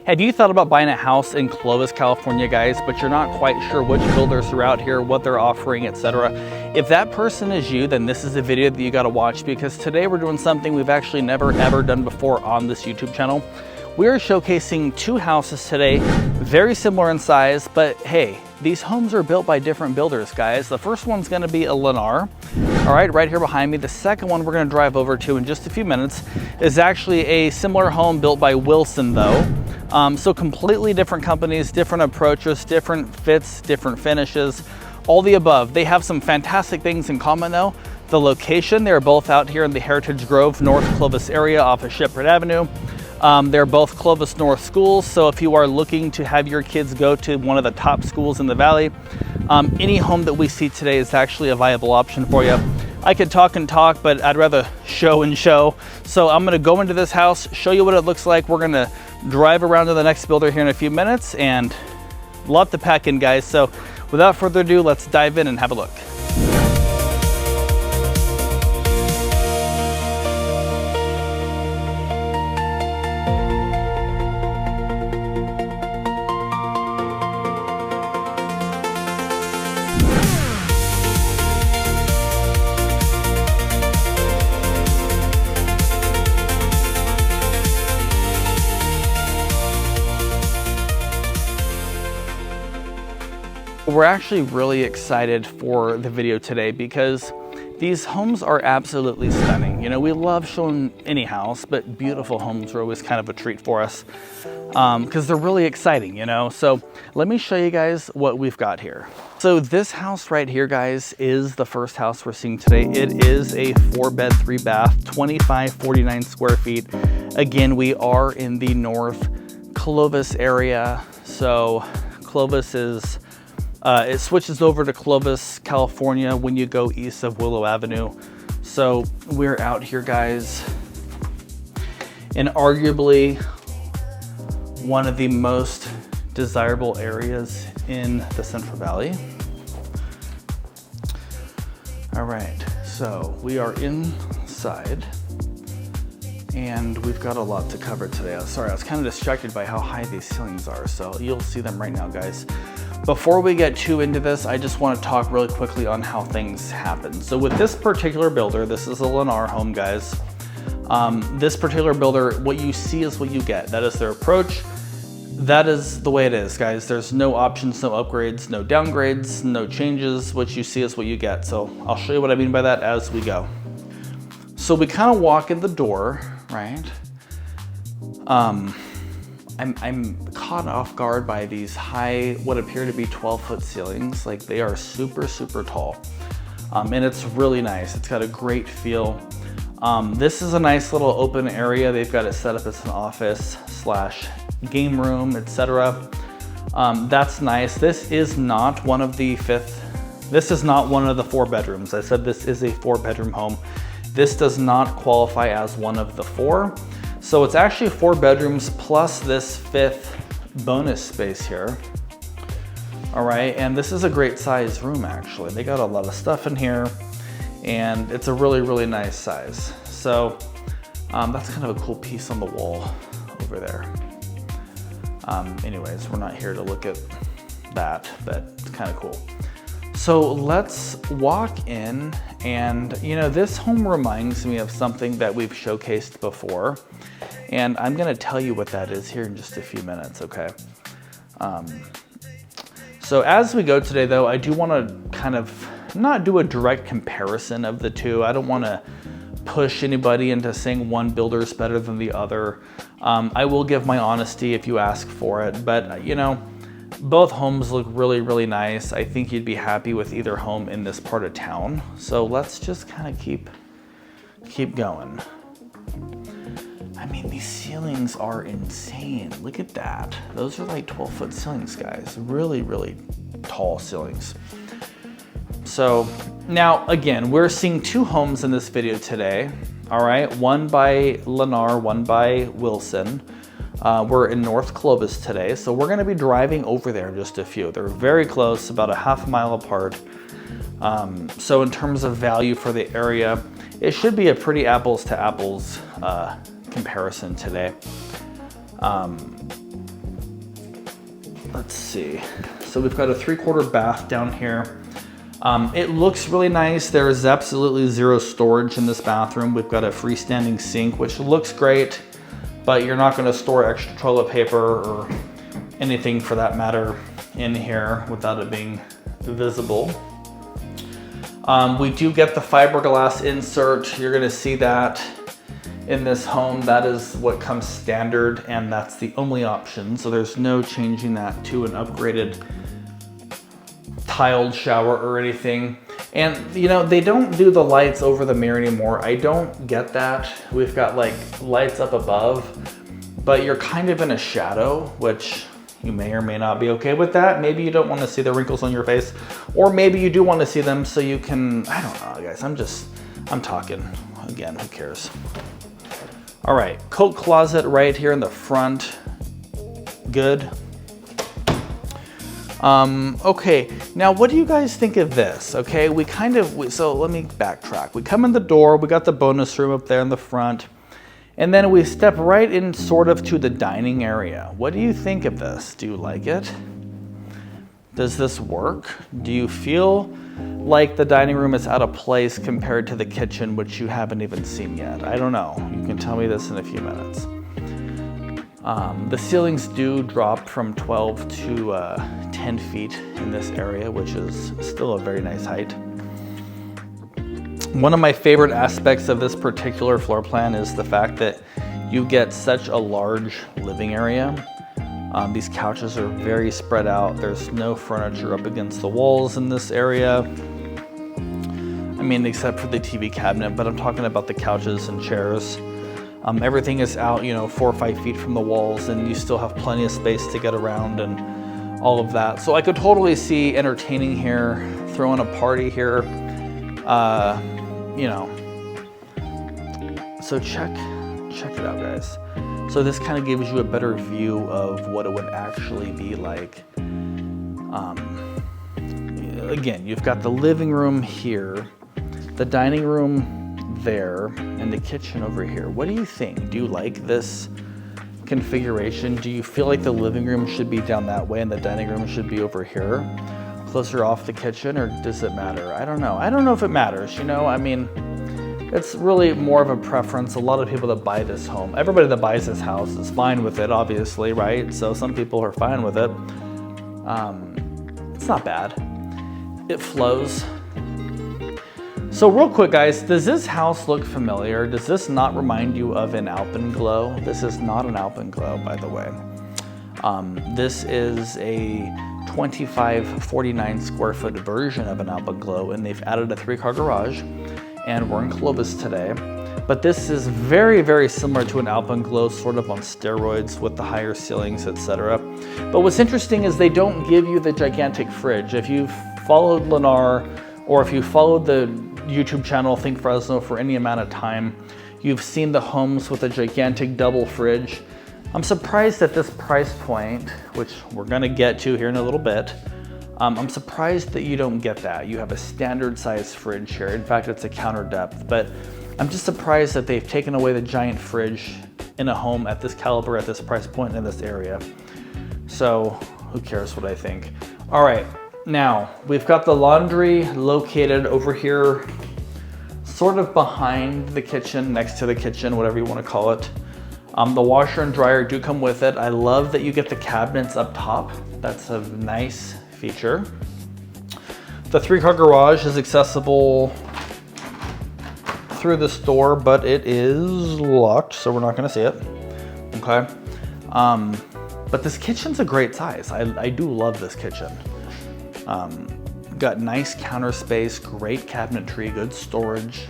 Have you thought about buying a house in Clovis, California, guys, but you're not quite sure which builders are out here, what they're offering, etc.? If that person is you, then this is a video that you got to watch, because today we're doing something we've actually never ever done before on this YouTube channel. We are showcasing two houses today, very similar in size, but hey, these homes are built by different builders, guys. The first one's going to be a Lennar, all right here behind me. The second one we're going to drive over to in just a few minutes is actually a similar home built by Wilson, though. So completely different companies, different approaches, different fits, different finishes, all the above. They have some fantastic things in common though. The location, they're both out here in the Heritage Grove, North Clovis area off of Shepherd Avenue. They're both Clovis North schools, so if you are looking to have your kids go to one of the top schools in the valley, any home that we see today is actually a viable option for you. I could talk and talk, but I'd rather show and show. So I'm gonna go into this house, show you what it looks like. We're gonna drive around to the next builder here in a few minutes, and a lot to pack in, guys. So without further ado, let's dive in and have a look. We're actually really excited for the video today because these homes are absolutely stunning. You know, we love showing any house, but beautiful homes are always kind of a treat for us because they're really exciting, you know? So let me show you guys what we've got here. So this house right here, guys, is the first house we're seeing today. It is a 4-bed, 3-bath, 2549 square feet. Again, we are in the North Clovis area. So Clovis is it switches over to Clovis, California when you go east of Willow Avenue. So we're out here, guys, in arguably one of the most desirable areas in the Central Valley. All right, so we are inside and we've got a lot to cover today. Sorry, I was kind of distracted by how high these ceilings are, so you'll see them right now, guys. Before we get too into this, I just want to talk really quickly on how things happen. So with this particular builder, this is a Lennar home, guys. This particular builder, what you see is what you get. That is their approach. That is the way it is, guys. There's no options, no upgrades, no downgrades, no changes. What you see is what you get. So I'll show you what I mean by that as we go. So we kind of walk in the door, right? I'm caught off guard by these high, what appear to be 12-foot ceilings. Like, they are super, super tall. And it's really nice. It's got a great feel. This is a nice little open area. They've got it set up as an office / game room, etc. That's nice. This is not one of the this is not one of the 4 bedrooms. I said this is a 4-bedroom home. This does not qualify as one of the 4. So it's actually 4 bedrooms plus this 5th bonus space here. All right, and this is a great size room, actually. They got a lot of stuff in here and it's a really, really nice size. So that's kind of a cool piece on the wall over there. Anyways, we're not here to look at that, but it's kind of cool. So let's walk in, and you know, this home reminds me of something that we've showcased before, and I'm gonna tell you what that is here in just a few minutes, okay? So as we go today though, I do wanna kind of not do a direct comparison of the two. I don't wanna push anybody into saying one builder is better than the other. I will give my honesty if you ask for it, but you know, both homes look really, really nice. I think you'd be happy with either home in this part of town. So let's just kind of keep going. I mean, these ceilings are insane. Look at that. Those are like 12-foot ceilings, guys. Really, really tall ceilings. So now, again, we're seeing 2 homes in this video today. All right, one by Lennar, one by Wilson. We're in North Clovis today, so we're gonna be driving over there in just a few. They're very close, about a half mile apart. So in terms of value for the area, it should be a pretty apples to apples comparison today. let's see. So we've got a 3/4 bath down here. It looks really nice. There is absolutely zero storage in this bathroom. We've got a freestanding sink, which looks great, but you're not gonna store extra toilet paper or anything for that matter in here without it being visible. We do get the fiberglass insert. You're gonna see that in this home. That is what comes standard, and that's the only option. So there's no changing that to an upgraded tiled shower or anything. And you know, they don't do the lights over the mirror anymore. I don't get that. We've got like lights up above, but you're kind of in a shadow, which you may or may not be okay with that. Maybe you don't want to see the wrinkles on your face, or maybe you do want to see them so you can, I don't know guys, I'm talking. Again, who cares? All right, coat closet right here in the front. Good. Okay, now what do you guys think of this? Okay, so let me backtrack. We come in the door, we got the bonus room up there in the front, and then we step right in sort of to the dining area. What do you think of this? Do you like it? Does this work? Do you feel like the dining room is out of place compared to the kitchen, which you haven't even seen yet? I don't know. You can tell me this in a few minutes. The ceilings do drop from 12 to 10 feet in this area, which is still a very nice height. One of my favorite aspects of this particular floor plan is the fact that you get such a large living area. These couches are very spread out. There's no furniture up against the walls in this area. I mean, except for the TV cabinet, but I'm talking about the couches and chairs. Everything is out, you know, 4 or 5 feet from the walls, and you still have plenty of space to get around and all of that. So I could totally see entertaining here, throwing a party here, you know. So check it out, guys. So this kind of gives you a better view of what it would actually be like. Again, you've got the living room here, the dining room there, and the kitchen over here. What do you think? Do you like this configuration? Do you feel like the living room should be down that way and the dining room should be over here, closer off the kitchen, or does it matter? I don't know. I don't know if it matters, you know? I mean, it's really more of a preference. A lot of people that buy this home, everybody that buys this house is fine with it, obviously, right? So some people are fine with it. It's not bad. It flows. So real quick, guys, does this house look familiar? Does this not remind you of an alpenglow? This is not an alpenglow, by the way. This is a 2549 square foot version of an alpenglow, and they've added a 3-car garage, and we're in Clovis today. But this is very, very similar to an alpenglow, sort of on steroids with the higher ceilings, etc. But what's interesting is they don't give you the gigantic fridge. If you've followed Lennar, or if you followed the YouTube channel Think Fresno for any amount of time, you've seen the homes with a gigantic double fridge. I'm surprised at this price point, which we're gonna get to here in a little bit. I'm surprised that you don't get that. You have a standard size fridge here. In fact, it's a counter depth, but I'm just surprised that they've taken away the giant fridge in a home at this caliber, at this price point, in this area. So who cares what I think? All right. Now, we've got the laundry located over here, sort of behind the kitchen, next to the kitchen, whatever you want to call it. The washer and dryer do come with it. I love that you get the cabinets up top. That's a nice feature. The 3-car garage is accessible through this door, but it is locked, so we're not going to see it. Okay. But this kitchen's a great size. I do love this kitchen. Got nice counter space, great cabinetry, good storage.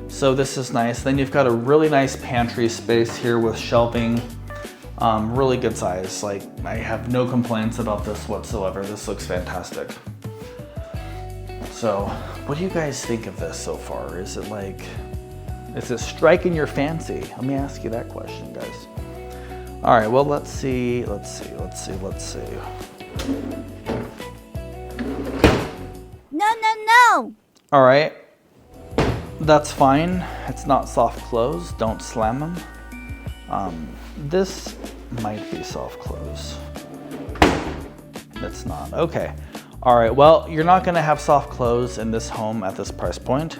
So this is nice. Then you've got a really nice pantry space here with shelving. Really good size. Like, I have no complaints about this whatsoever. This looks fantastic. So what do you guys think of this so far? Is it striking your fancy? Let me ask you that question, guys. All right, well, let's see. No. All right, that's fine. It's not soft close. Don't slam them. This might be soft close. It's not. Okay. All right. Well, you're not going to have soft close in this home at this price point,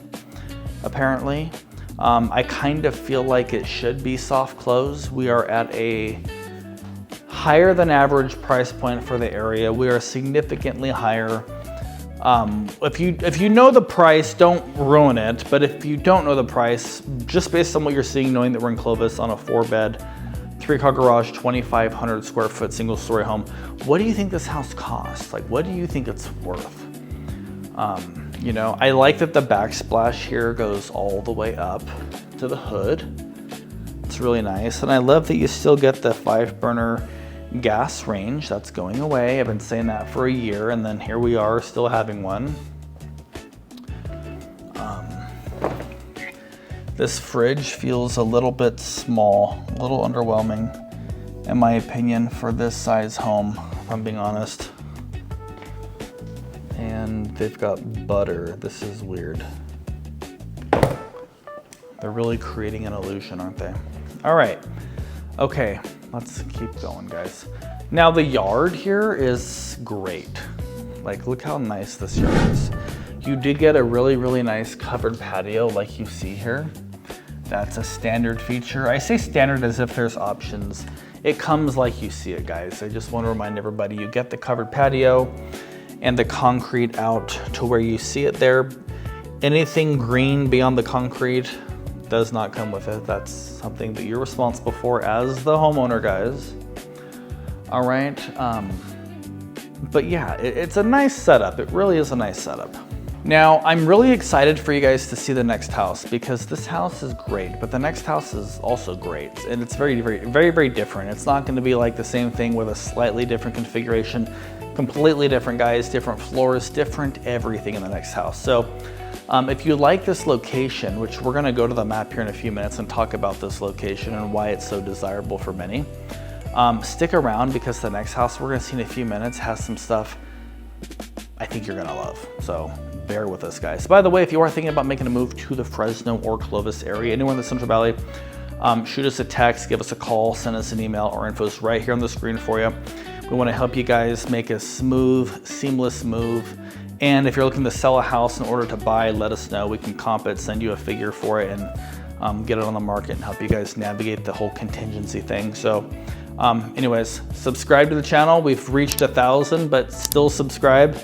apparently. I kind of feel like it should be soft close. We are at a higher than average price point for the area. We are significantly higher. If you know the price, don't ruin it. But if you don't know the price, just based on what you're seeing, knowing that we're in Clovis on a 4-bed, 3-car garage, 2,500 square foot single story home, what do you think this house costs? Like, what do you think it's worth? You know, I like that the backsplash here goes all the way up to the hood. It's really nice. And I love that you still get the 5-burner gas range. That's going away. I've been saying that for a year, and then here we are still having one. This fridge feels a little bit small, a little underwhelming in my opinion for this size home, if I'm being honest. And they've got butter. This is weird. They're really creating an illusion, aren't they? All right. Okay, let's keep going, guys. Now the yard here is great. Like, look how nice this yard is. You did get a really, really nice covered patio like you see here. That's a standard feature. I say standard as if there's options. It comes like you see it, guys. I just want to remind everybody, you get the covered patio and the concrete out to where you see it there. Anything green beyond the concrete does not come with it. That's something that you're responsible for as the homeowner, guys. All right. But yeah, it's a nice setup. It really is a nice setup. Now, I'm really excited for you guys to see the next house because this house is great, but the next house is also great. And it's very, very different. It's not going to be like the same thing with a slightly different configuration, completely different, guys, different floors, different everything in the next house. So if you like this location, which we're going to go to the map here in a few minutes and talk about this location and why it's so desirable for many, stick around because the next house we're going to see in a few minutes has some stuff I think you're going to love. So bear with us, guys. By the way, if you are thinking about making a move to the Fresno or Clovis area, anywhere in the Central Valley, shoot us a text, give us a call, send us an email. Our info is right here on the screen for you. We want to help you guys make a smooth, seamless move. And if you're looking to sell a house in order to buy, let us know. We can comp it, send you a figure for it, and get it on the market and help you guys navigate the whole contingency thing. So anyways, subscribe to the channel. We've reached 1,000, but still subscribe.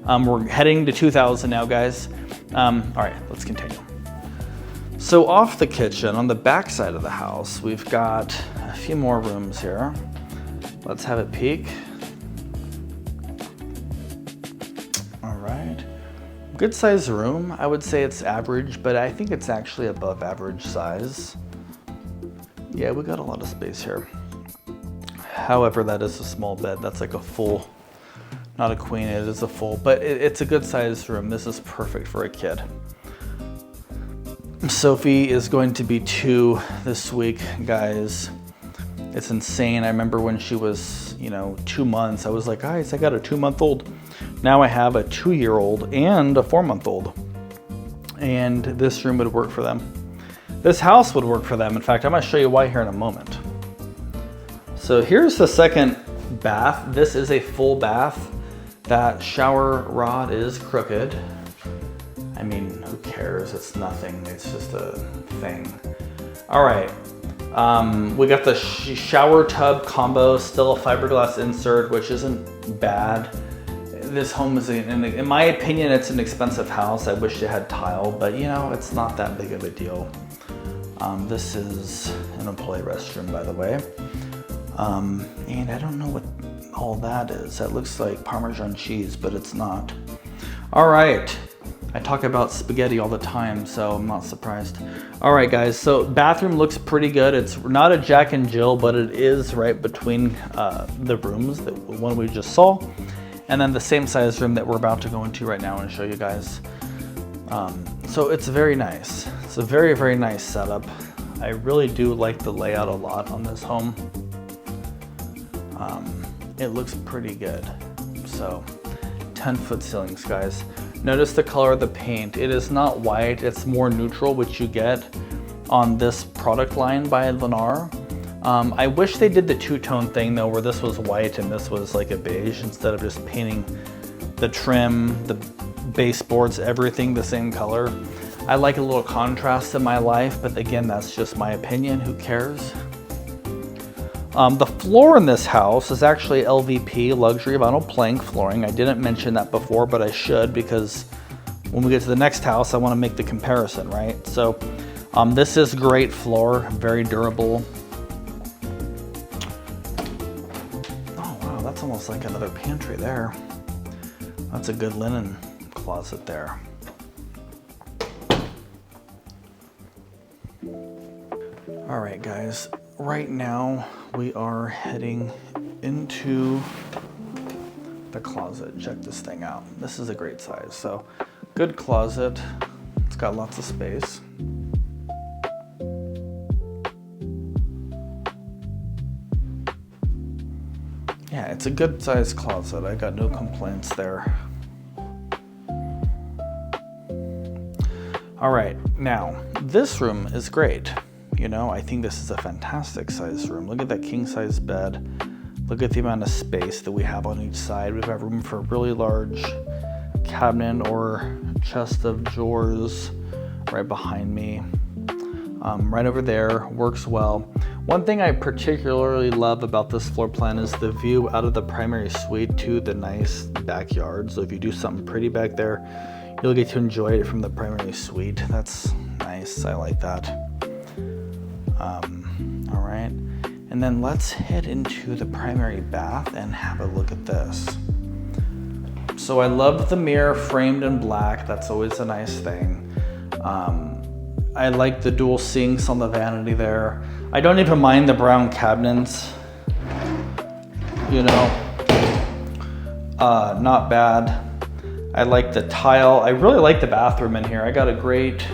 We're heading to 2,000 now, guys. All right, let's continue. So off the kitchen, on the back side of the house, we've got a few more rooms here. Let's have a peek. All right, good size room. I would say it's average, but I think it's actually above average size. Yeah, we got a lot of space here. However, that is a small bed. That's like a full, not a queen, it is a full, but it's a good sized room. This is perfect for a kid. Sophie is going to be 2 this week, guys. It's insane. I remember when she was, 2 months, I was like, guys, I got a 2-month-old. Now I have a 2-year-old and a 4-month-old. And this room would work for them. This house would work for them. In fact, I'm gonna show you why here in a moment. So here's the second bath. This is a full bath. That shower rod is crooked. I mean, who cares? It's nothing. It's just a thing. All right. We got the shower tub combo, still a fiberglass insert, which isn't bad. This home is, in my opinion, it's an expensive house. I wish it had tile, but it's not that big of a deal. This is an employee restroom, by the way. And I don't know what all that is. That looks like Parmesan cheese, but it's not. All right. I talk about spaghetti all the time, so I'm not surprised. All right, guys, so bathroom looks pretty good. It's not a Jack and Jill, but it is right between the rooms, the one we just saw, and then the same size room that we're about to go into right now and show you guys. So it's very nice. It's a very, very nice setup. I really do like the layout a lot on this home. It looks pretty good. So 10-foot ceilings, guys. Notice the color of the paint. It is not white, it's more neutral, which you get on this product line by Lennar. I wish they did the two-tone thing though, where this was white and this was like a beige, instead of just painting the trim, the baseboards, everything the same color. I like a little contrast in my life, but again, that's just my opinion, who cares? The floor in this house is actually LVP, luxury vinyl plank flooring. I didn't mention that before, but I should, because when we get to the next house, I want to make the comparison, right? So this is great floor, very durable. Oh wow, that's almost like another pantry there. That's a good linen closet there. All right, guys, right now we are heading into the closet. Check this thing out. This is a great size. So good closet. It's got lots of space. Yeah, it's a good sized closet. I got no complaints there. All right, now this room is great. You know, I think this is a fantastic size room. Look at that king size bed. Look at the amount of space that we have on each side. We've got room for a really large cabinet or chest of drawers right behind me. Right over there, works well. One thing I particularly love about this floor plan is the view out of the primary suite to the nice backyard. So if you do something pretty back there, you'll get to enjoy it from the primary suite. That's nice, I like that. All right, and then let's head into the primary bath and have a look at this. So I love the mirror framed in black. That's always a nice thing. I like the dual sinks on the vanity there. I don't even mind the brown cabinets. You know, not bad. I like the tile. I really like the bathroom in here. I got a great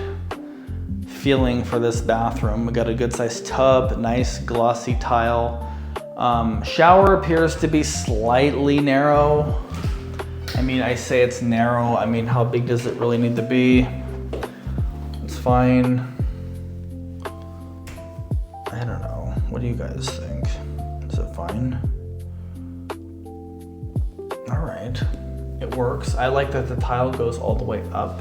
feeling for this bathroom. We got a good sized tub, nice glossy tile. Shower appears to be slightly narrow. I mean, I say it's narrow. I mean, how big does it really need to be? It's fine. I don't know. What do you guys think? Is it fine? All right, it works. I like that the tile goes all the way up.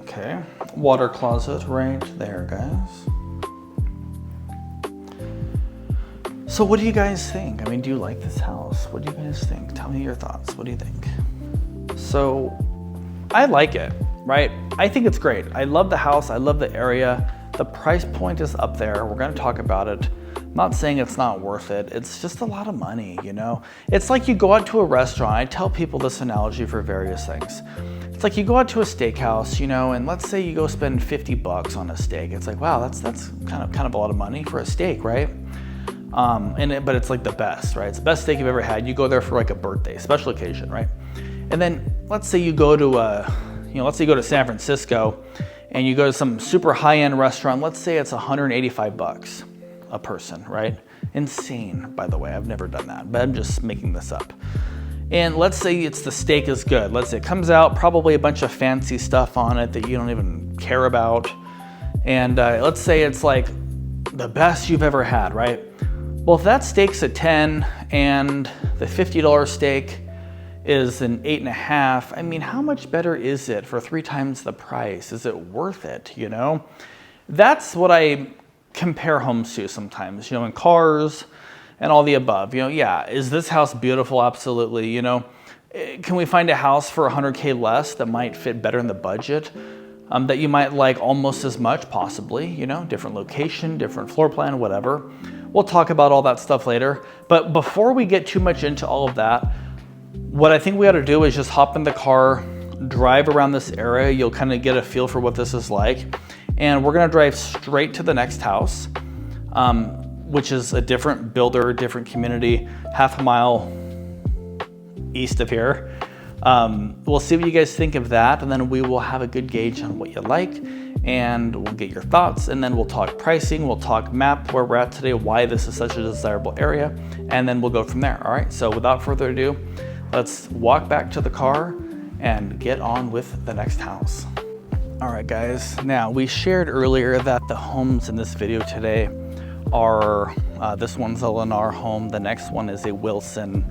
Okay, water closet right there, guys. So what do you guys think? I mean, do you like this house? What do you guys think? Tell me your thoughts. What do you think? So I like it, right? I think it's great. I love the house. I love the area. The price point is up there. We're going to talk about it. I'm not saying it's not worth it. It's just a lot of money, you know? It's like you go out to a restaurant. I tell people this analogy for various things. It's like you go out to a steakhouse, you know, and let's say you go spend 50 bucks on a steak. It's like, wow, that's kind of a lot of money for a steak, right? But it's like the best, right? It's the best steak you've ever had. You go there for like a birthday, special occasion, right? And then let's say you go to let's say you go to San Francisco and you go to some super high-end restaurant. Let's say it's 185 bucks a person, right? Insane, by the way. I've never done that, but I'm just making this up. And let's say the steak is good. Let's say it comes out, probably a bunch of fancy stuff on it that you don't even care about. And let's say it's like the best you've ever had, right? Well, if that steak's a 10 and the $50 steak is an 8.5, I mean, how much better is it for 3 times the price? Is it worth it, you know? That's what I compare homes to sometimes, you know, in cars and all the above. You know, yeah, is this house beautiful? Absolutely. You know, can we find a house for 100K less that might fit better in the budget, that you might like almost as much? Possibly, you know, different location, different floor plan, whatever. We'll talk about all that stuff later. But before we get too much into all of that, what I think we ought to do is just hop in the car, drive around this area. You'll kind of get a feel for what this is like. And we're gonna drive straight to the next house, which is a different builder, different community, half a mile east of here. We'll see what you guys think of that, and then we will have a good gauge on what you like, and we'll get your thoughts, and then we'll talk pricing, we'll talk map, where we're at today, why this is such a desirable area, and then we'll go from there. All right, so without further ado, let's walk back to the car and get on with the next house. All right, guys. Now, we shared earlier that the homes in this video today are, this one's a Lennar home. The next one is a Wilson.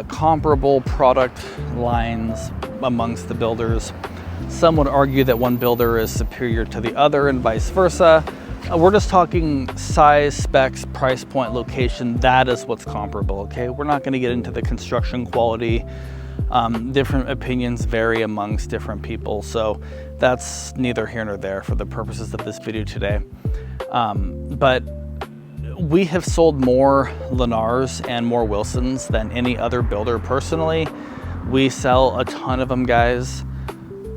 Comparable product lines amongst the builders. Some would argue that one builder is superior to the other and vice versa. We're just talking size, specs, price point, location. That is what's comparable, okay? We're not gonna get into the construction quality. Different opinions vary amongst different people, so that's neither here nor there for the purposes of this video today. But we have sold more Lennars and more Wilsons than any other builder personally. We sell a ton of them, guys.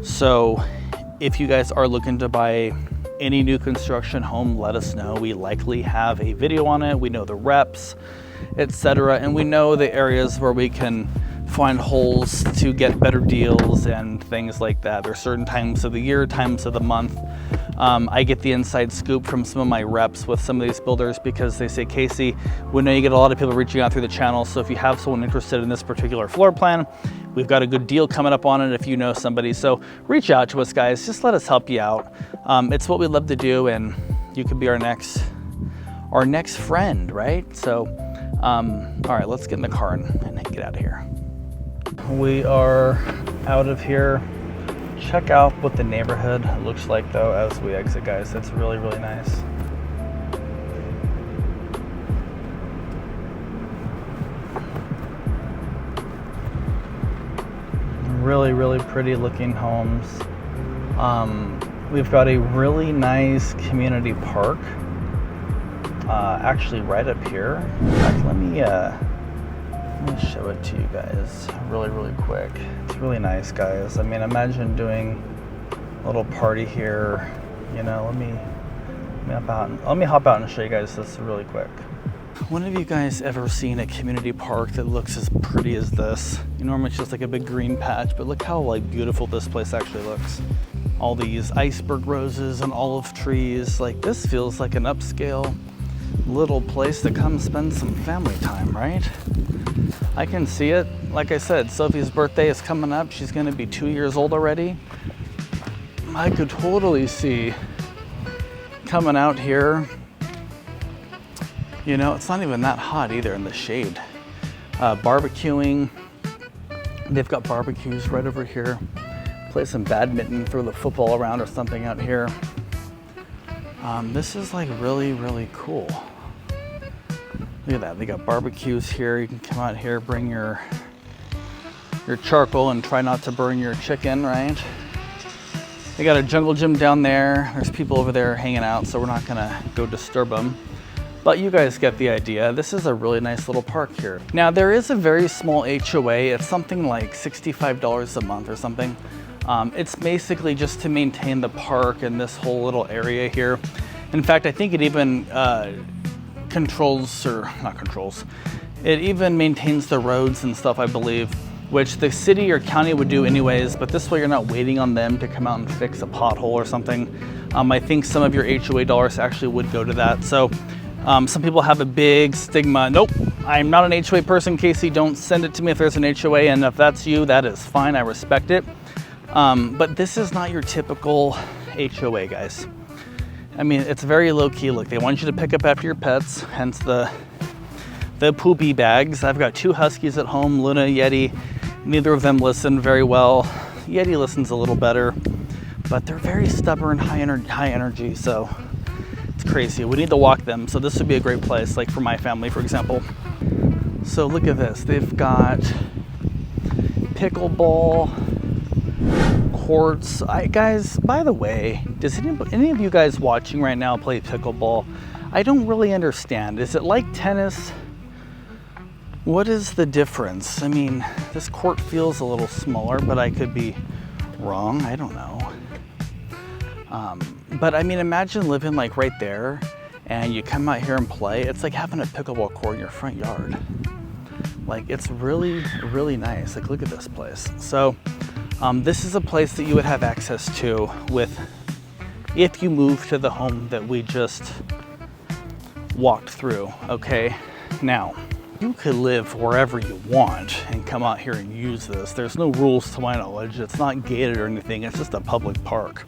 So if you guys are looking to buy any new construction home, let us know. We likely have a video on it. We know the reps, etc. And we know the areas where we can find holes to get better deals and things like that. There's certain times of the year, times of the month. I get the inside scoop from some of my reps with some of these builders because they say, Casey, we know you get a lot of people reaching out through the channel. So if you have someone interested in this particular floor plan, we've got a good deal coming up on it if you know somebody. So reach out to us, guys. Just let us help you out. It's what we love to do, and you could be our next friend, right? So, all right, let's get in the car and get out of here. We are out of here. Check out what the neighborhood looks like though as we exit, guys. It's really, really nice. Really, really pretty looking homes. We've got a really nice community park actually right up here. In fact, let me show it to you guys really, really quick. It's really nice, guys. I mean, imagine doing a little party here. You know, let me hop out and show you guys this really quick. When have you guys ever seen a community park that looks as pretty as this? Normally it's just like a big green patch, but look how like beautiful this place actually looks. All these iceberg roses and olive trees. Like, this feels like an upscale little place to come spend some family time, right? I can see it. Like I said, Sophie's birthday is coming up. She's gonna be 2 years old already. I could totally see coming out here. You know, it's not even that hot either in the shade. Barbecuing. They've got barbecues right over here. Play some badminton, throw the football around or something out here. This is like really, really cool. Look at that, they got barbecues here. You can come out here, bring your charcoal and try not to burn your chicken, right? They got a jungle gym down there. There's people over there hanging out, so we're not gonna go disturb them. But you guys get the idea. This is a really nice little park here. Now, there is a very small HOA. It's something like $65 a month or something. It's basically just to maintain the park and this whole little area here. In fact, I think it even it even maintains the roads and stuff, I believe, which the city or county would do anyways, but this way you're not waiting on them to come out and fix a pothole or something. I think some of your HOA dollars actually would go to that. So some people have a big stigma. Nope, I'm not an HOA person, Casey. Don't send it to me if there's an HOA, and if that's you, that is fine, I respect it. But this is not your typical HOA, guys. I mean, it's very low key. Look, they want you to pick up after your pets, hence the poopy bags. I've got 2 huskies at home, Luna, Yeti. Neither of them listen very well. Yeti listens a little better, but they're very stubborn, high energy, so it's crazy. We need to walk them, so this would be a great place, like for my family, for example. So look at this. They've got pickleball courts. Guys, by the way, does any of you guys watching right now play pickleball? I don't really understand. Is it like tennis? What is the difference? I mean, this court feels a little smaller, but I could be wrong. I don't know. But I mean, imagine living like right there and you come out here and play. It's like having a pickleball court in your front yard. Like, it's really, really nice. Like, look at this place. So this is a place that you would have access to if you move to the home that we just walked through, okay? Now, you could live wherever you want and come out here and use this. There's no rules to my knowledge. It's not gated or anything. It's just a public park.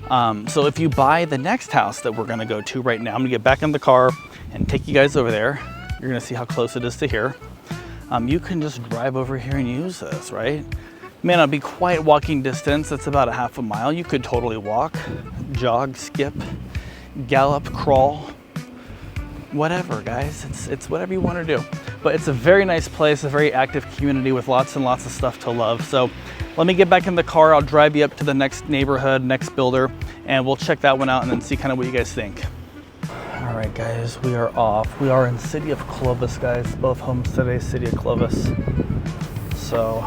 So if you buy the next house that we're gonna go to right now, I'm gonna get back in the car and take you guys over there. You're gonna see how close it is to here. You can just drive over here and use this, right? May not be quite walking distance, it's about a half a mile. You could totally walk, jog, skip, gallop, crawl, whatever, guys. It's whatever you want to do. But it's a very nice place, a very active community with lots and lots of stuff to love. So let me get back in the car. I'll drive you up to the next neighborhood, next builder, and we'll check that one out and then see kind of what you guys think. All right, guys, we are off. We are in city of Clovis, guys. Both homes today, city of Clovis. So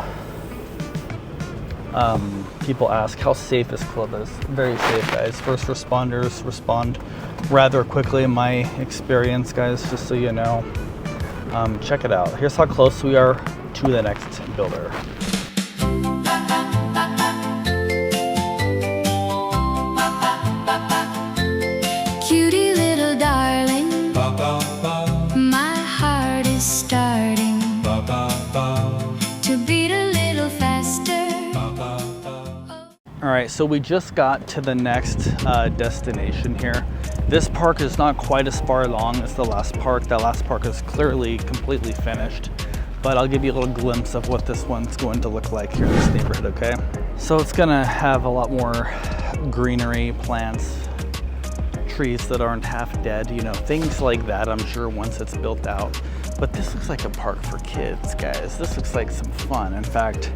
people ask, how safe is Clovis? Very safe, guys. First responders respond rather quickly in my experience, guys, just so you know. Check it out. Here's how close we are to the next builder. Cutie little darling, my heart is starting to beat a little faster. All right, so we just got to the next destination here. This park is not quite as far along as the last park. That last park is clearly completely finished, but I'll give you a little glimpse of what this one's going to look like here in this neighborhood, okay? So it's gonna have a lot more greenery, plants, trees that aren't half dead, you know, things like that, I'm sure, once it's built out. But this looks like a park for kids, guys. This looks like some fun. In fact,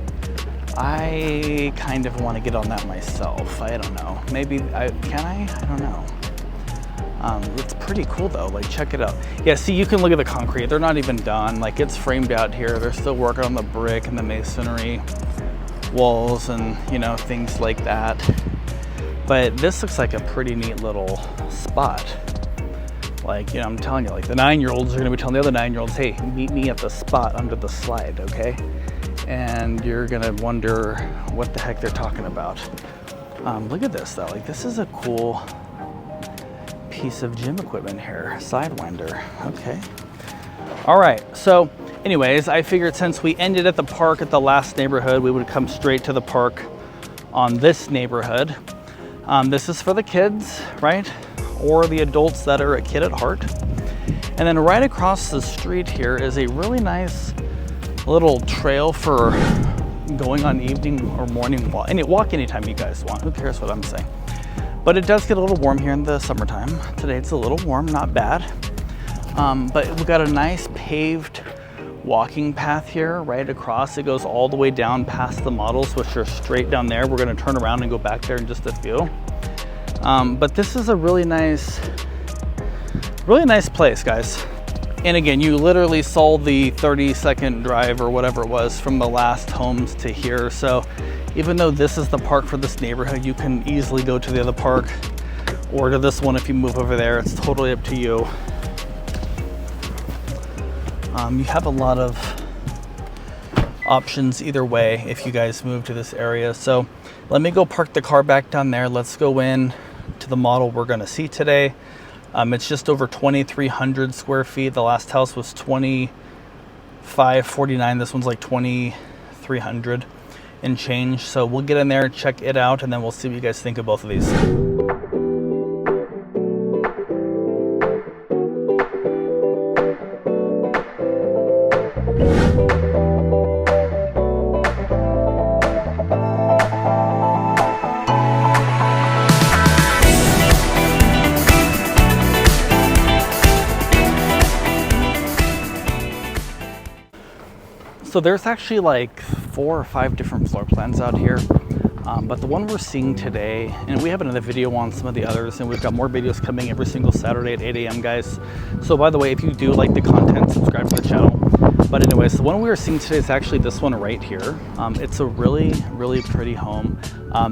I kind of want to get on that myself. I don't know. Maybe can I? I don't know. It's pretty cool though. Like, check it out. Yeah, see, you can look at the concrete. They're not even done. Like, it's framed out here. They're still working on the brick and the masonry walls and, you know, things like that. But this looks like a pretty neat little spot. Like, you know, I'm telling you, like, the 9-year-olds are gonna be telling the other 9-year-olds, hey, meet me at the spot under the slide, okay? And you're gonna wonder what the heck they're talking about. Look at this though, like, this is a cool piece of gym equipment here, Sidewinder, okay. All right, so anyways, I figured since we ended at the park at the last neighborhood, we would come straight to the park on this neighborhood. This is for the kids, right? Or the adults that are a kid at heart. And then right across the street here is a really nice little trail for going on evening or morning walk. Walk anytime you guys want, who cares what I'm saying. But it does get a little warm here in the summertime. Today it's a little warm, not bad. But we've got a nice paved walking path here right across. It goes all the way down past the models, which are straight down there. We're gonna turn around and go back there in just a few. But this is a really nice place, guys. And again, you literally saw the 30-second drive or whatever it was from the last homes to here. So even though this is the park for this neighborhood, you can easily go to the other park or to this one if you move over there. It's totally up to you. You have a lot of options either way if you guys move to this area. So let me go park the car back down there. Let's go in to the model we're gonna see today. It's just over 2,300 square feet. The last house was 2,549. This one's like 2,300 and change. So we'll get in there, check it out, and then we'll see what you guys think of both of these. So there's actually like 4 or 5 different floor plans out here. But the one we're seeing today, and we have another video on some of the others, and we've got more videos coming every single Saturday at 8 a.m. guys. So by the way, if you do like the content, subscribe to the channel. But anyways, the one we are seeing today is actually this one right here. It's a really, really pretty home.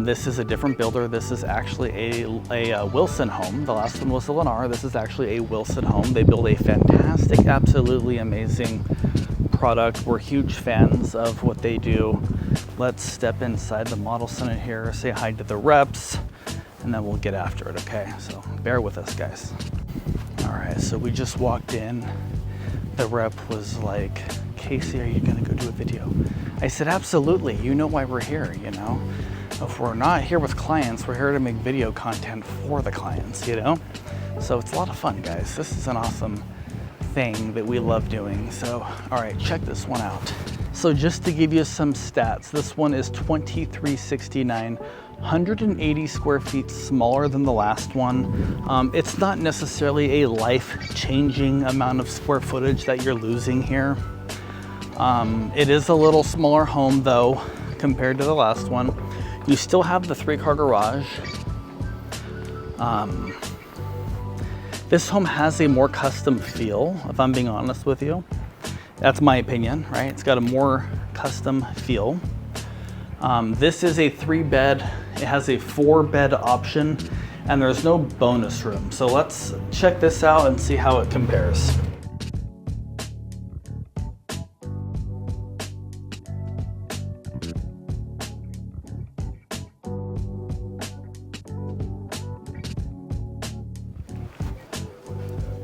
This is a different builder. This is actually a Wilson home. The last one was a Lennar. This is actually a Wilson home. They build a fantastic, absolutely amazing product. We're huge fans of what they do. Let's step inside the model center here, say hi to the reps, and then we'll get after it, okay? So bear with us, guys. All right, so we just walked in. The rep was like, Casey, are you gonna go do a video? I said, absolutely, you know why we're here, you know? If we're not here with clients, we're here to make video content for the clients, you know? So it's a lot of fun, guys. This is an awesome thing that we love doing. So, all right, check this one out. So just to give you some stats, this one is 2369, 180 square feet smaller than the last one. It's not necessarily a life-changing amount of square footage that you're losing here. It is a little smaller home though, compared to the last one. You still have the 3-car garage. This home has a more custom feel, if I'm being honest with you. That's my opinion, right? It's got a more custom feel. This is a 3-bed. It has a 4-bed option, and there's no bonus room. So let's check this out and see how it compares.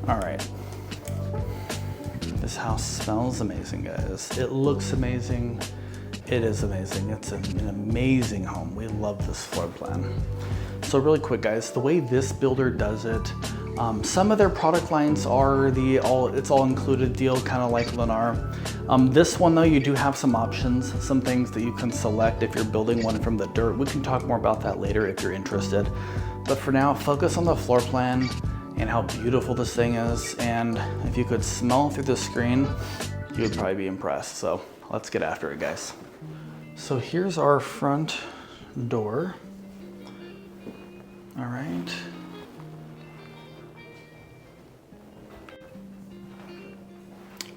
All right. This house smells amazing, guys. It looks amazing. It is amazing. It's an amazing home. We love this floor plan. So really quick, guys, the way this builder does it, some of their product lines are it's all included deal, kind of like Lennar. This one though, you do have some options, some things that you can select if you're building one from the dirt. We can talk more about that later if you're interested. But for now, focus on the floor plan and how beautiful this thing is. And if you could smell through the screen, you would probably be impressed. So let's get after it, guys. So here's our front door. All right.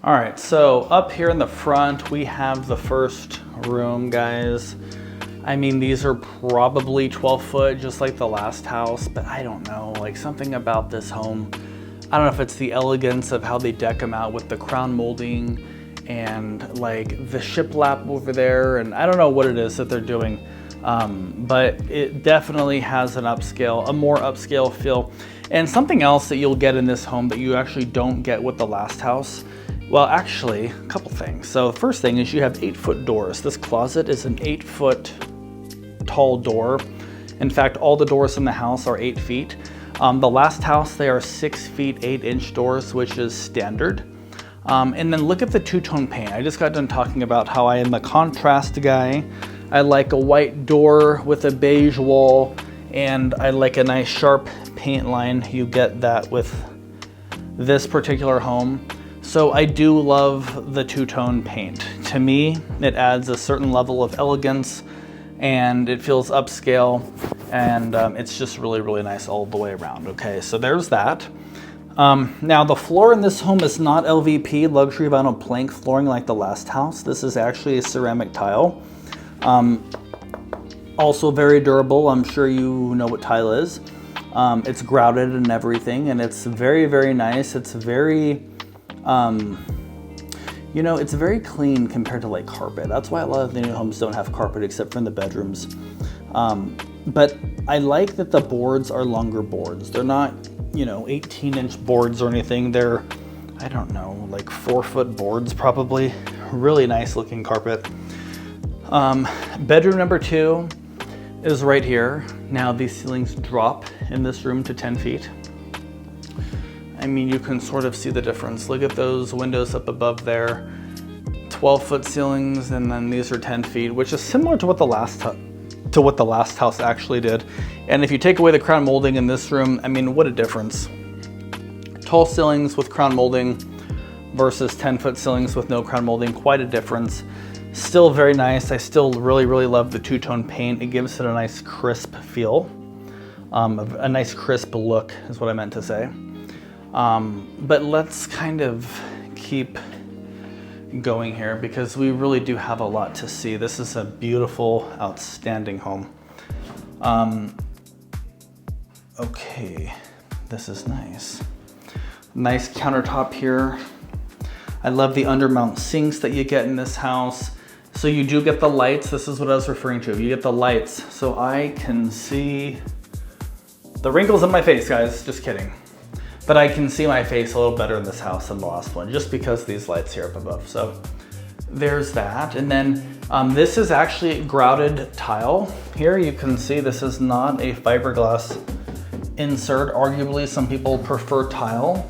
All right, so up here in the front, we have the first room, guys. I mean, these are probably 12 foot, just like the last house, but I don't know, like something about this home. I don't know if it's the elegance of how they deck them out with the crown molding and like the shiplap over there. And I don't know what it is that they're doing, but it definitely has a more upscale feel. And something else that you'll get in this home that you actually don't get with the last house. Well, actually, a couple things. So the first thing is you have 8-foot doors. This closet is an 8-foot tall door. In fact, all the doors in the house are 8 feet. The last house, they are 6 feet, 8-inch doors, which is standard. And then look at the two-tone paint. I just got done talking about how I am a contrast guy. I like a white door with a beige wall, and I like a nice sharp paint line. You get that with this particular home. So I do love the two-tone paint. To me, it adds a certain level of elegance and it feels upscale, and it's just really, really nice all the way around. Okay, so there's that. Now the floor in this home is not LVP, luxury vinyl plank flooring like the last house. This is actually a ceramic tile. Also very durable. I'm sure you know what tile is. It's grouted and everything, and it's very, very nice. It's very, you know, it's very clean compared to like carpet. That's why a lot of the new homes don't have carpet except for in the bedrooms. But I like that the boards are longer boards. They're not, you know, 18-inch boards or anything. They're, I don't know, like 4-foot boards probably. Really nice looking carpet. Bedroom number 2 is right here. Now these ceilings drop in this room to 10 feet. I mean, you can sort of see the difference. Look at those windows up above there. 12-foot ceilings, and then these are 10 feet, which is similar to what the last house actually did. And if you take away the crown molding in this room, I mean, what a difference. Tall ceilings with crown molding versus 10-foot ceilings with no crown molding, quite a difference. Still very nice. I still really, really love the two-tone paint. It gives it a nice crisp feel. A nice crisp look is what I meant to say. But let's kind of keep going here because we really do have a lot to see. This is a beautiful, outstanding home. Okay, this is nice. Nice countertop here. I love the undermount sinks that you get in this house. So you do get the lights. This is what I was referring to. You get the lights. So I can see the wrinkles in my face, guys. Just kidding. But I can see my face a little better in this house than the last one, just because of these lights here up above. So there's that. And then This is actually grouted tile. Here you can see this is not a fiberglass insert. Arguably, some people prefer tile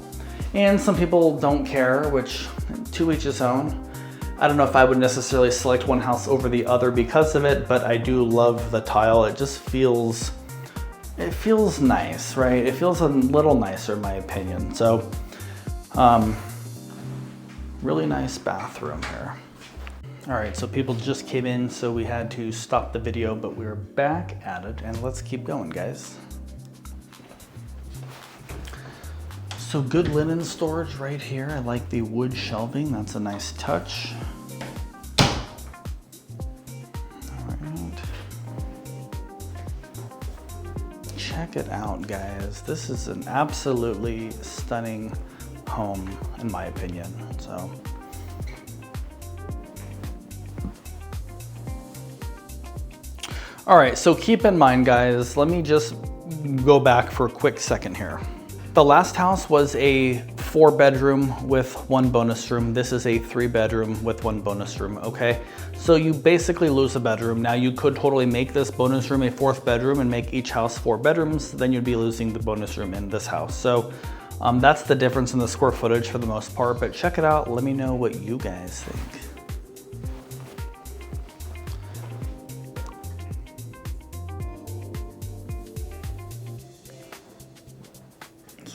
and some people don't care, which to each his own. I don't know if I would necessarily select one house over the other because of it, but I do love the tile. It just feels, it feels nice, right? It feels a little nicer in my opinion. So, really nice bathroom here. All right, so people just came in, so we had to stop the video, but we're back at it, and let's keep going, guys. So good linen storage right here. I like the wood shelving. That's a nice touch. All right. Check it out, guys. This is an absolutely stunning home, in my opinion. So. All right, so keep in mind, guys, let me just go back for a quick second here. The last house was a 4-bedroom with 1 bonus room. This is a 3-bedroom with 1 bonus room, okay? So you basically lose a bedroom. Now you could totally make this bonus room a 4th bedroom and make each house 4 bedrooms, then you'd be losing the bonus room in this house. So that's the difference in the square footage for the most part, but check it out. Let me know what you guys think.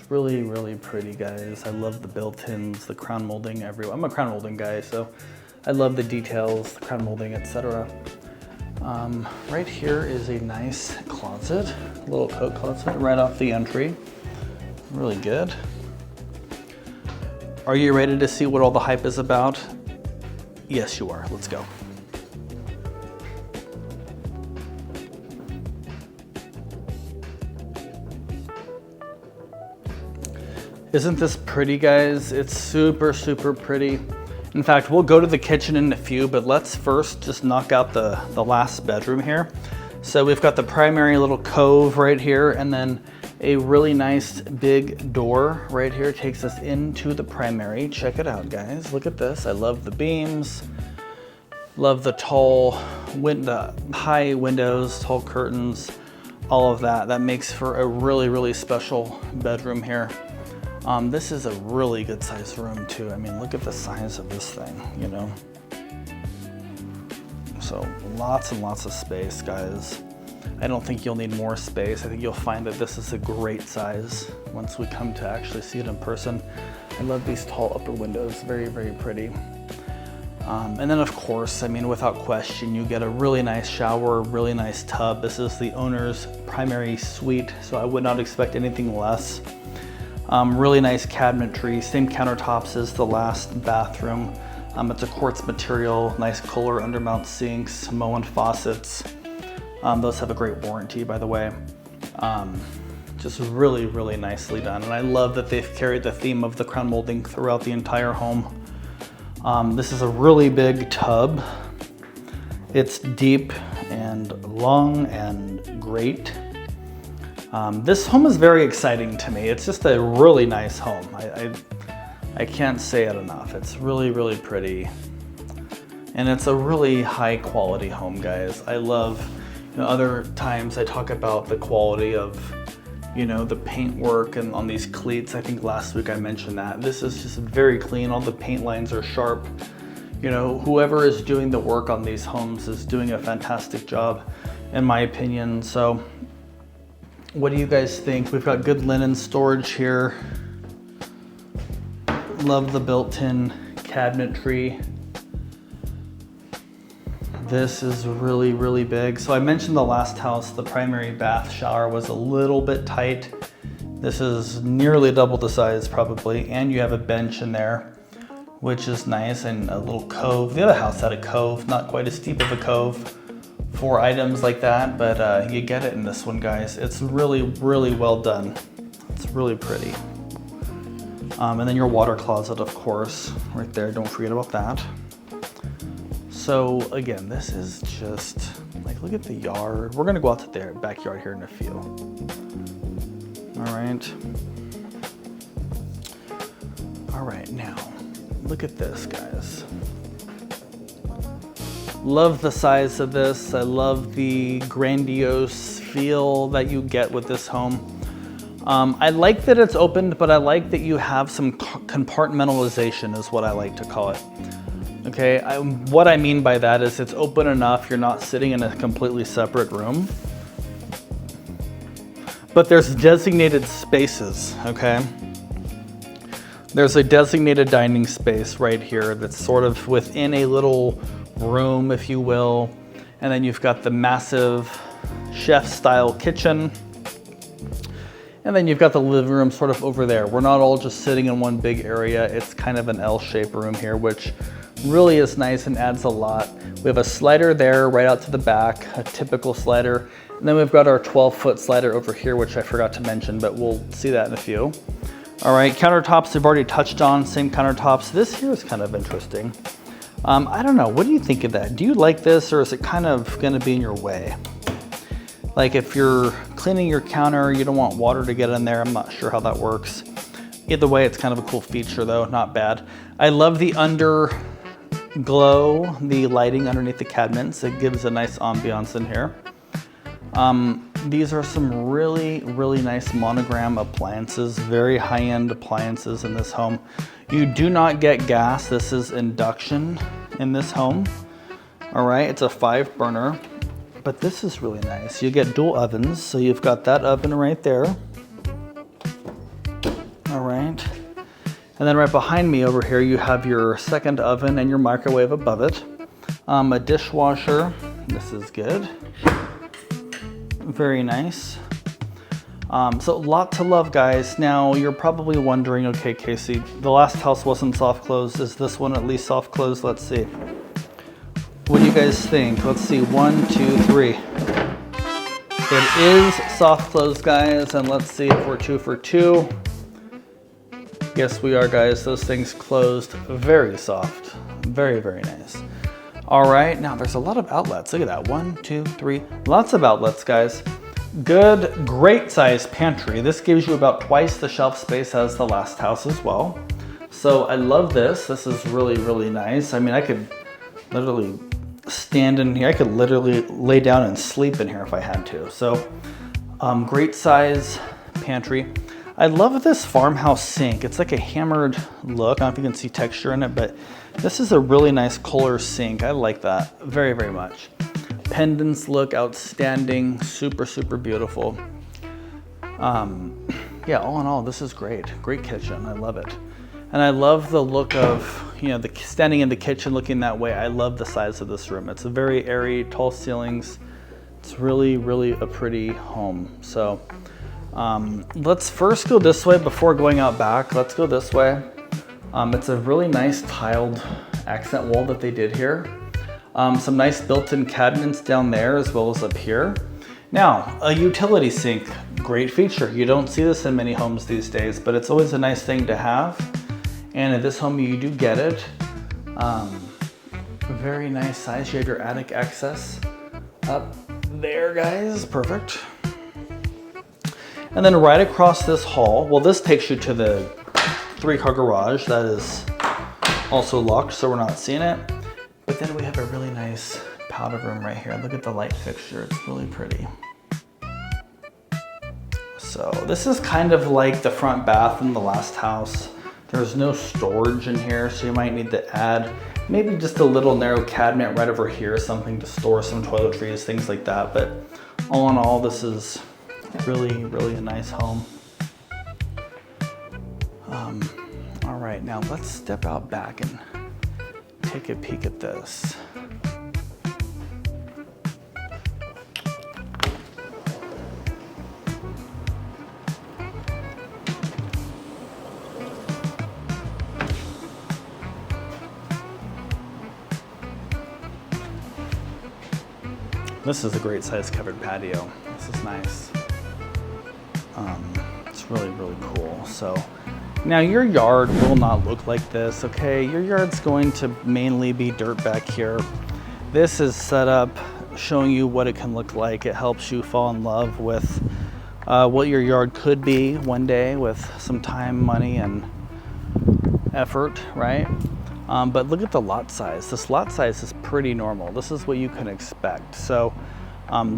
Really, really pretty, guys. I love the built-ins, the crown molding everywhere. I'm a crown molding guy, so I love the details, the crown molding, etc. Right here is a nice closet, a little coat closet right off the entry. Really good. Are you ready to see what all the hype is about? Yes, you are. Let's go. Isn't this pretty, guys? It's super, super pretty. In fact, we'll go to the kitchen in a few, but let's first just knock out the last bedroom here. So we've got the primary little cove right here, and then a really nice big door right here takes us into the primary. Check it out, guys. Look at this. I love the beams. Love the tall, high windows, tall curtains, all of that. That makes for a really, really special bedroom here. This is a really good sized room too. I mean, look at the size of this thing, you know? So lots and lots of space, guys. I don't think you'll need more space. I think you'll find that this is a great size once we come to actually see it in person. I love these tall upper windows, very, very pretty. And then of course, I mean, without question, you get a really nice shower, really nice tub. This is the owner's primary suite, so I would not expect anything less. Really nice cabinetry, same countertops as the last bathroom. It's a quartz material, nice Kohler undermount sinks, Moen faucets. Those have a great warranty, by the way. Just really, really nicely done. And I love that they've carried the theme of the crown molding throughout the entire home. This is a really big tub. It's deep and long and great. This home is very exciting to me. It's just a really nice home. I can't say it enough. It's really, really pretty. And it's a really high quality home, guys. I love, you know, other times I talk about the quality of, you know, the paint work and on these cleats. I think last week I mentioned that. This is just very clean. All the paint lines are sharp. You know, whoever is doing the work on these homes is doing a fantastic job, in my opinion. So, what do you guys think? We've got good linen storage here. Love the built-in cabinetry. This is really, really big. So I mentioned the last house, the primary bath shower was a little bit tight. This is nearly double the size probably, and you have a bench in there, which is nice, and a little cove. The other house had a cove, not quite as steep of a cove for items like that, but you get it in this one, guys. It's really, really well done. It's really pretty. And then your water closet, of course, right there. Don't forget about that. So again, this is just like, look at the yard. We're gonna go out to their backyard here in a few. All right. All right, now, look at this, guys. Love the size of this. I love the grandiose feel that you get with this home. I like that it's opened, but I like that you have some compartmentalization is what I like to call it. Okay, what I mean by that is it's open enough, you're not sitting in a completely separate room. But there's designated spaces, okay? There's a designated dining space right here that's sort of within a little room, if you will. And then you've got the massive chef-style kitchen. And then you've got the living room sort of over there. We're not all just sitting in one big area. It's kind of an L-shaped room here, which really is nice and adds a lot. We have a slider there right out to the back, a typical slider. And then we've got our 12-foot slider over here, which I forgot to mention, but we'll see that in a few. All right, countertops we've already touched on, same countertops. This here is kind of interesting. I don't know, what do you think of that? Do you like this, or is it kind of gonna be in your way? Like if you're cleaning your counter, you don't want water to get in there. I'm not sure how that works. Either way, it's kind of a cool feature though, not bad. I love the underglow, the lighting underneath the cabinets. It gives a nice ambiance in here. These are some really, really nice monogram appliances, very high-end appliances in this home. You do not get gas. This is induction in this home. All right, it's a 5-burner, but this is really nice. You get dual ovens, so you've got that oven right there. All right. And then right behind me over here, you have your second oven and your microwave above it. A dishwasher. This is good. Very nice. So a lot to love, guys. Now you're probably wondering, okay, Casey, the last house wasn't soft closed. Is this one at least soft closed? Let's see. What do you guys think? Let's see, 1, 2, 3. It is soft closed, guys, and let's see if we're 2 for 2. Yes, we are, guys. Those things closed very soft. Very, very nice. All right, now there's a lot of outlets. Look at that, 1, 2, 3, lots of outlets, guys. Good, great size pantry. This gives you about twice the shelf space as the last house as well. So I love this. This is really, really nice. I mean, I could literally stand in here. I could literally lay down and sleep in here if I had to. So great size pantry. I love this farmhouse sink. It's like a hammered look. I don't know if you can see texture in it, but this is a really nice Kohler sink. I like that very, very much. Pendants look outstanding, super, super beautiful. Yeah, all in all, this is great. Great kitchen, I love it. And I love the look of, you know, standing in the kitchen looking that way. I love the size of this room. It's a very airy, tall ceilings. It's really, really a pretty home. So let's first go this way before going out back. Let's go this way. It's a really nice tiled accent wall that they did here. Some nice built-in cabinets down there as well as up here. Now, a utility sink, great feature. You don't see this in many homes these days, but it's always a nice thing to have. And in this home, you do get it. Very nice size. You have your attic access up there, guys, perfect. And then right across this hall, well, this takes you to the 3-car garage. That is also locked, so we're not seeing it. But then we have a really nice powder room right here. Look at the light fixture, it's really pretty. So this is kind of like the front bath in the last house. There's no storage in here, so you might need to add maybe just a little narrow cabinet right over here, something to store some toiletries, things like that. But all in all, this is really, really a nice home. All right, now let's step out back and take a peek at this. This is a great size covered patio. This is nice. It's really, really cool. So now your yard will not look like this, okay? Your yard's going to mainly be dirt back here. This is set up showing you what it can look like. It helps you fall in love with what your yard could be one day with some time, money, and effort, right? But look at the lot size. This lot size is pretty normal. This is what you can expect. So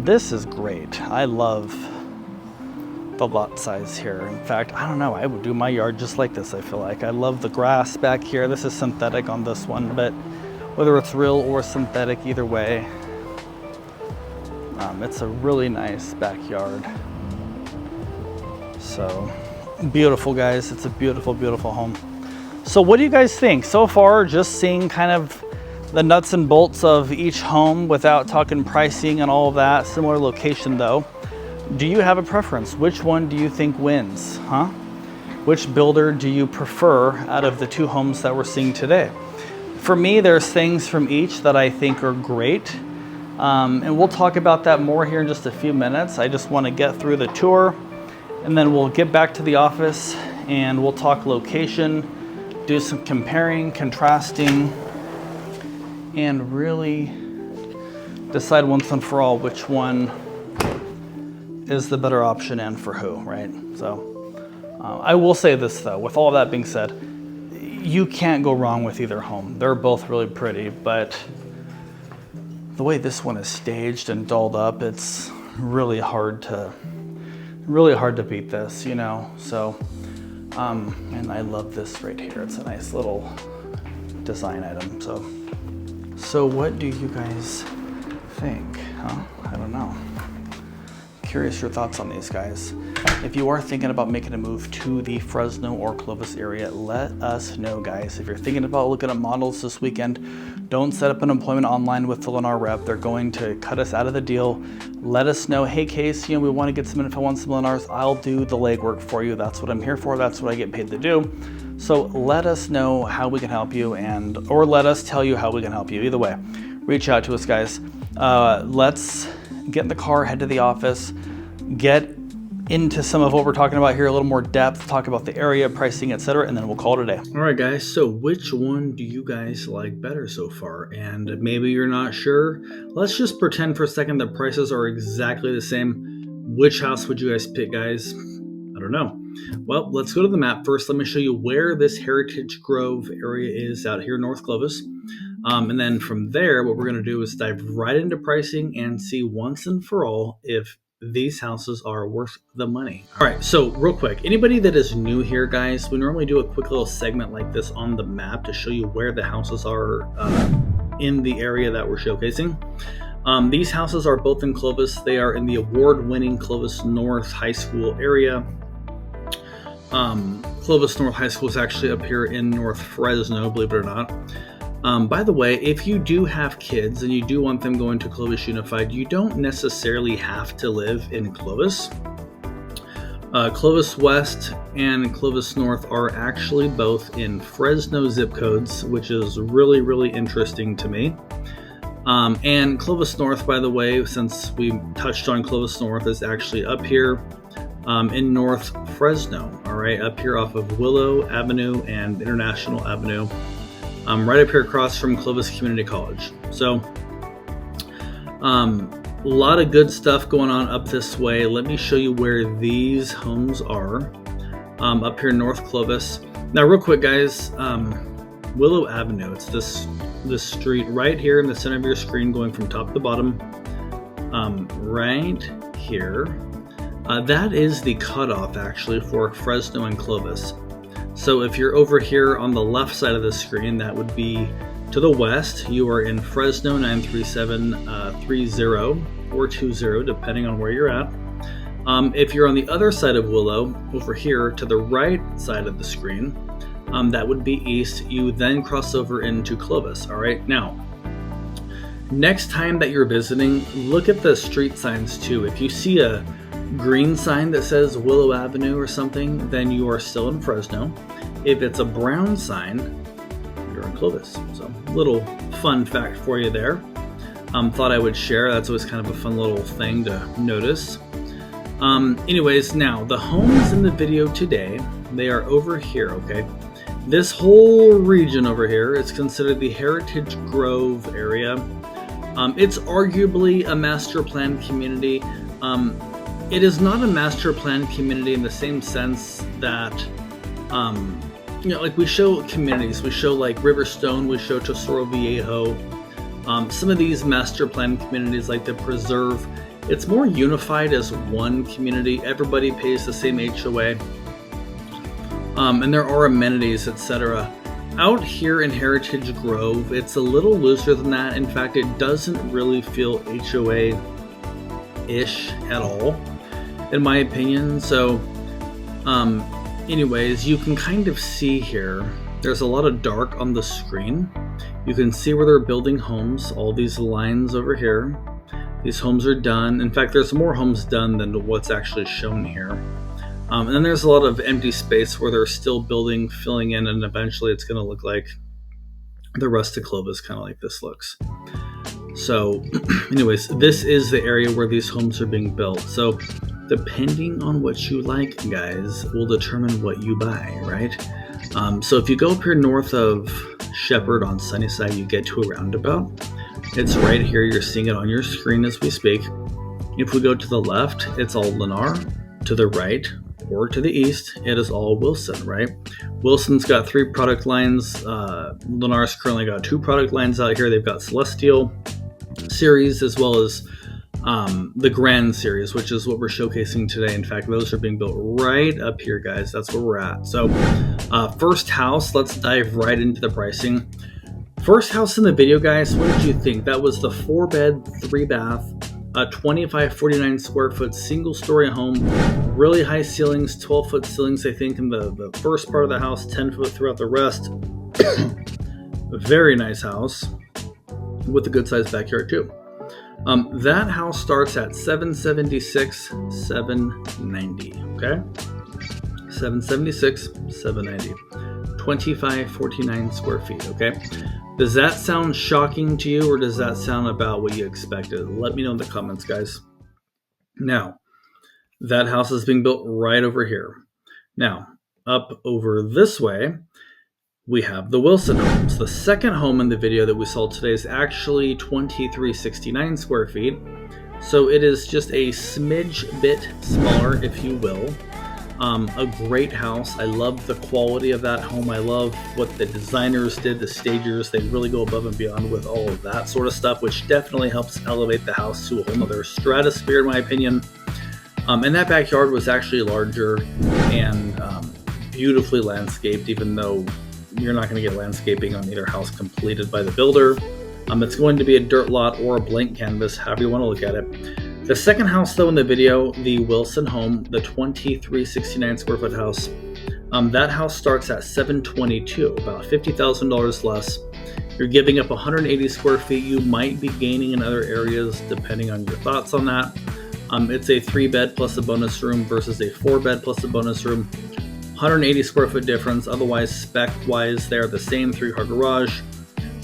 this is great. I love the lot size here. In fact, I don't know, I would do my yard just like this, I feel like. I love the grass back here. This is synthetic on this one, but whether it's real or synthetic, either way, it's a really nice backyard. So beautiful, guys. It's a beautiful, beautiful home. So what do you guys think so far, just seeing kind of the nuts and bolts of each home without talking pricing and all of that? Similar location though. Do you have a preference? Which one do you think wins, huh? Which builder do you prefer out of the two homes that we're seeing today? For me, there's things from each that I think are great. And we'll talk about that more here in just a few minutes. I just want to get through the tour, and then we'll get back to the office and we'll talk location, do some comparing, contrasting, and really decide once and for all which one is the better option and for who, right? So I will say this though, with all of that being said, you can't go wrong with either home. They're both really pretty, but the way this one is staged and dolled up, it's really hard to beat this, you know? So, and I love this right here. It's a nice little design item. So what do you guys think, huh? I don't know. Curious your thoughts on these guys. If you are thinking about making a move to the Fresno or Clovis area, let us know, guys. If you're thinking about looking at models this weekend, don't set up an appointment online with the Lennar rep. They're going to cut us out of the deal. Let us know, hey Case, you know, we want to get some info on some Lennars. I'll do the legwork for you. That's what I'm here for. That's what I get paid to do. So let us know how we can help you, or let us tell you how we can help you. Either way, reach out to us, guys. Let's get in the car, head to the office, get into some of what we're talking about here, a little more depth, talk about the area, pricing, etc., and then we'll call it a day. All right, guys, so which one do you guys like better so far? And maybe you're not sure. Let's just pretend for a second that prices are exactly the same. Which house would you guys pick, guys? I don't know. Well, let's go to the map first. Let me show you where this Heritage Grove area is out here in North Clovis. And then from there, what we're going to do is dive right into pricing and see once and for all if these houses are worth the money. All right, so real quick, anybody that is new here, guys, we normally do a quick little segment like this on the map to show you where the houses are in the area that we're showcasing. These houses are both in Clovis. They are in the award-winning Clovis North High School area. Clovis North High School is actually up here in North Fresno, believe it or not. By the way, if you do have kids and you do want them going to Clovis Unified, you don't necessarily have to live in Clovis. Clovis West and Clovis North are actually both in Fresno zip codes, which is really, really interesting to me. And Clovis North, by the way, since we touched on Clovis North, is actually up here in North Fresno, all right, up here off of Willow Avenue and International Avenue. Right up here across from Clovis Community College. So a lot of good stuff going on up this way. Let me show you where these homes are up here in North Clovis. Now real quick, guys, Willow Avenue, it's this street right here in the center of your screen going from top to bottom, right here. That is the cutoff actually for Fresno and Clovis. So if you're over here on the left side of the screen, that would be to the west. You are in Fresno 93730 or 20, depending on where you're at. If you're on the other side of Willow, over here to the right side of the screen, that would be east. You then cross over into Clovis. All right. Now, next time that you're visiting, look at the street signs too. If you see a green sign that says Willow Avenue or something, then you are still in Fresno. If it's a brown sign, you're in Clovis. So little fun fact for you there. Thought I would share. That's always kind of a fun little thing to notice. Anyways, now the homes in the video today, they are over here, okay? This whole region over here is considered the Heritage Grove area. It's arguably a master plan community. It is not a master plan community in the same sense that you know, like we show communities, we show like Riverstone, we show Tesoro Viejo, some of these master plan communities like the Preserve, it's more unified as one community. Everybody pays the same HOA, and there are amenities, etc. Out here in Heritage Grove, it's a little looser than that. In fact, it doesn't really feel HOA-ish at all, in my opinion. So, anyways, you can kind of see here, there's a lot of dark on the screen. You can see where they're building homes, all these lines over here. These homes are done. In fact, there's more homes done than what's actually shown here. And then there's a lot of empty space where they're still building, filling in, and eventually it's going to look like the rest of Clovis, kind of like this looks. So anyways, this is the area where these homes are being built. So depending on what you like, guys, will determine what you buy, right? So if you go up here north of Shepherd on Sunnyside, you get to a roundabout. It's right here. You're seeing it on your screen as we speak. If we go to the left, it's all Lennar. To the right or to the east, it is all Wilson, right? Wilson's got 3 product lines. Lennar's currently got 2 product lines out here. They've got Celestial series as well as the Grand series, which is what we're showcasing today. In fact, those are being built right up here, guys. That's where we're at. So first house, let's dive right into the pricing. First house in the video, guys, what did you think? That was the 4-bed, 3-bath, 2549 square foot single story home, really high ceilings, 12-foot ceilings, I think, in the first part of the house, 10-foot throughout the rest. Very nice house with a good sized backyard too. That house starts at $776, $790, okay? $776, $790. 2549 square feet, okay? Does that sound shocking to you, or does that sound about what you expected? Let me know in the comments, guys. Now, that house is being built right over here. Now, up over this way, we have the Wilson homes. The second home in the video that we saw today is actually 2369 square feet. So it is just a smidge bit smaller, if you will. A great house. I love the quality of that home. I love what the designers did, the stagers. They really go above and beyond with all of that sort of stuff, which definitely helps elevate the house to a whole nother stratosphere, in my opinion. And that backyard was actually larger and beautifully landscaped, even though you're not going to get landscaping on either house completed by the builder. It's going to be a dirt lot or a blank canvas, however you want to look at it. The second house, though, in the video, the Wilson home, the 2369 square foot house, that house starts at $722, about $50,000 less. You're giving up 180 square feet. You might be gaining in other areas, depending on your thoughts on that. It's a 3-bed plus a bonus room versus a 4-bed plus a bonus room. 180 square foot difference. Otherwise, spec-wise, they're the same 3-car garage.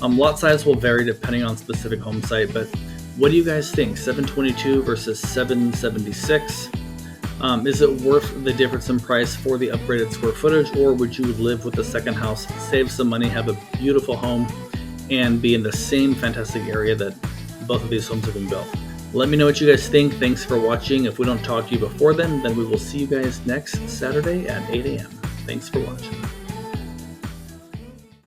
Lot size will vary depending on specific home site, but what do you guys think? 722 versus 776. Is it worth the difference in price for the upgraded square footage, or would you live with the second house, save some money, have a beautiful home, and be in the same fantastic area that both of these homes have been built? Let me know what you guys think. Thanks for watching. If we don't talk to you before then we will see you guys next Saturday at 8 a.m. Thanks for watching.